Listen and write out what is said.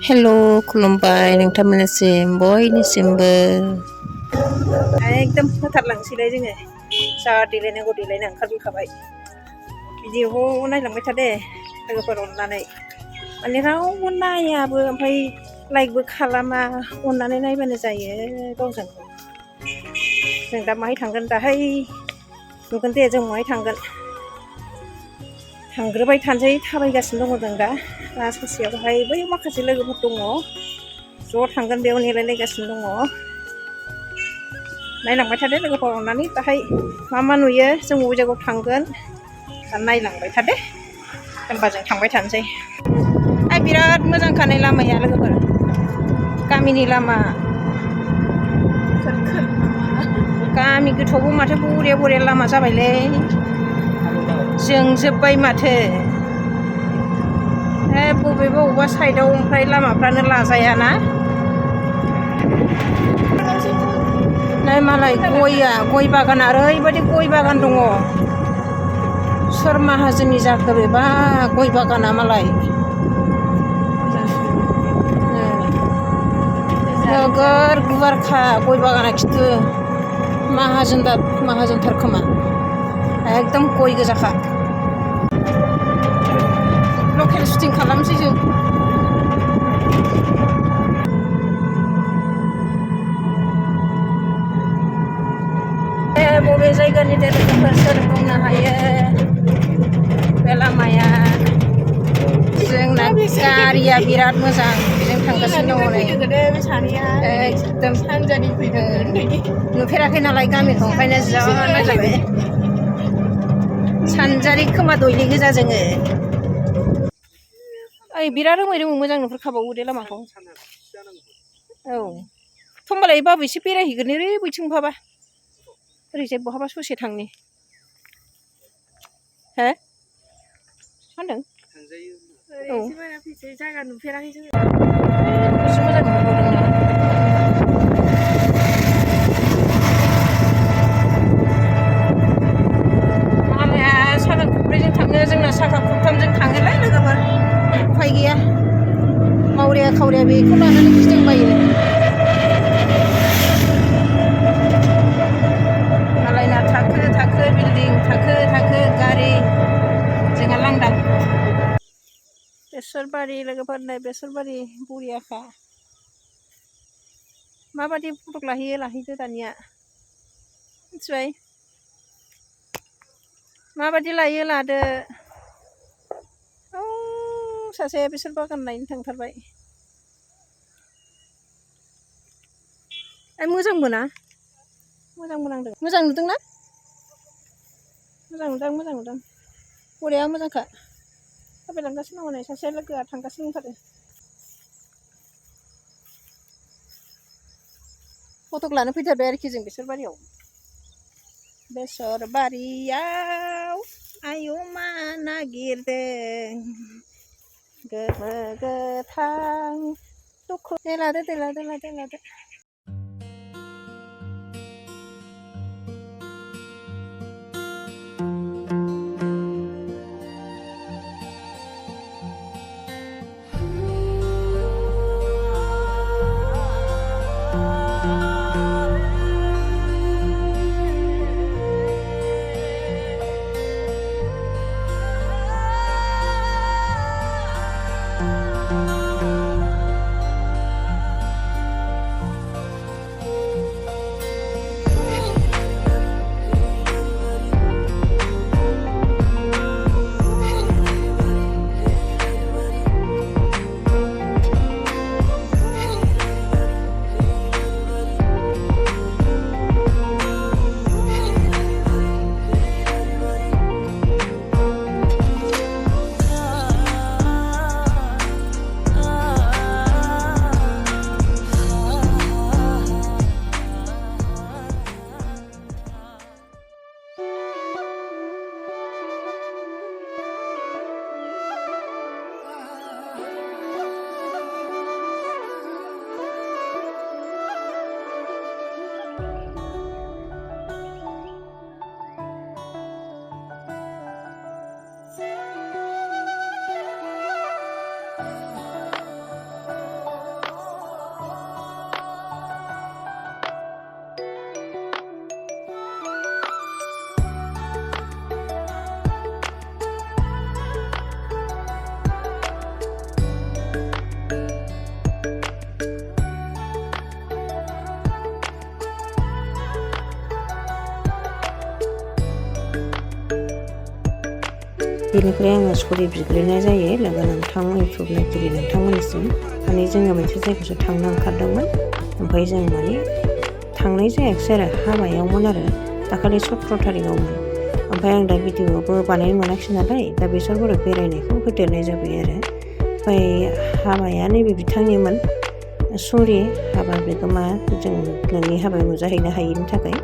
Hello, खुलुमबाय नोंथांमोननिसिम बयनिसिमबो। एकदम होथारलांसैलाय जोङो जा देलायनांगौ देलायना ओंखारबोखाबाय। भिडिअखौ नायलांबाय था दे लोगोफोर अननानै, माने रावबो नायाबो ओमफ्राय लाइकबो खालामा, अननानै नायबानो जायो गावजों गाव। जों दा माहाय थांगोन दाहाय नुगोन दे जों माहाय थांगोन। थांग्रोबाय थानोसै, थाबायगासिनो दङ जों दा ससेयावहाय बै माखासे लोगोफोर दङ ज' थांगोन, बेयाव नेलायलायगासिनो दङ। नायलांबाय थादो लोगोफोर अननानै, दाहाय मा मा नुयो, जों बबे जायगायाव थांगोन दा नायलांबाय थादो, होनबा जों थांबाय थानोसै। बिराद मोजांखानाय लामाया लोगोफोर, गामिनि लामा, गामि गोथौआवबो माथो बरिया बरिया लामा जाबायलै, जोंजोब्बाय माथो। बबेबा बबेबा साइडआव ओमफ्राय लामाफ्रानो लाजायाना। नै मालाय गय बागाना, ओरैबायदि गय बागान दङ। सोर माहाजोननि जाखो बेबा गय बागाना मालाय नोगोर गुवारखा गय बागाना, खिन्थु माहाजोनथार खोमा, एकदम गय गोजाखा। लकेल शुटिं खालामसै जों। बबे जायगानि लोगोफोर सोर बुंनो हायो। बे लामाया जोंना गारिया बिराद मोजां, बेजों थांगासिनो दङ नै। एकदम नुफेराखै नालाय गामिखौ, ओंखायनो जा नायलायबाय। सानजारि खोमा दयनि गोजा जोङो। बिराद रोमै मोजां नुहुरखाबावो दे लामाखौ। औ होमबालाय बाबु एसे बेरायहैगोन ओरै बैथिं बहाबा, ओरैजाय बहाबा ससे थांनि। हो मा होनदों? औ जायगा नुफेराखै जोङो। मोजां नुहुरबावदोंना। मालाया साखा खब्रैजों थाङो, जोंना साखा खबथामजों थाङोलाय लोगोफोर। उफाय गैया, मावरिया खावरिया बेखौ लानानै गिदिंबायो। मालायना थाखो थाखो बिल्डिं, थाखो थाखो गारि, जोंहा लांदां। बेसरबारि लोगोफोर, नै बेसरबारि बरियाखा। माबायदि फटक लाहैयो लाहैदो दानिया, मिथिबाय? माबायदि लायो लादो। सासे बेसर बागान नायनो थांथारबाय। मोजांबो ना, मोजांबो नांदों। मोजां नुदोंना? मोजां नुदों बरिया मोजांखा। थाबायलांगासिनो दङ नै सासे लोगोआ, थांगासिनो दंथारो। फटक लानो फैथारबाय आरोखि जों बेसर बारियाव। बेसर बारियाव आयं मा नागिरदों, गोमो गोथां दुखु। दे लादो। बेनिफ्राय आङो सरि बिग्रोनाय जायो लोगो नोंथां इउटुब नायगिरि नोंथांमोननिसिम। माने जोङो मोनसे जायगायावसो थांनो ओंखारदोंमोन, ओमफ्राय जों माने थांनाय जायाखिसै आरो हाबायावमोन आरो दाखालि 17 थारिखआवमोन। ओमफ्राय आं दा भिडिअ'बो बानायनो मोनाखिसै नालाय दा बेसरबोरै बेरायनायखौ होदेरनाय जाबाय आरो। ओमफ्राय हाबाया नैबे बिथांनिमोन। सरि हाबा बिगोमा, जों नोंनि हाबायाव नुजाहैनो हायैनि थाखाय।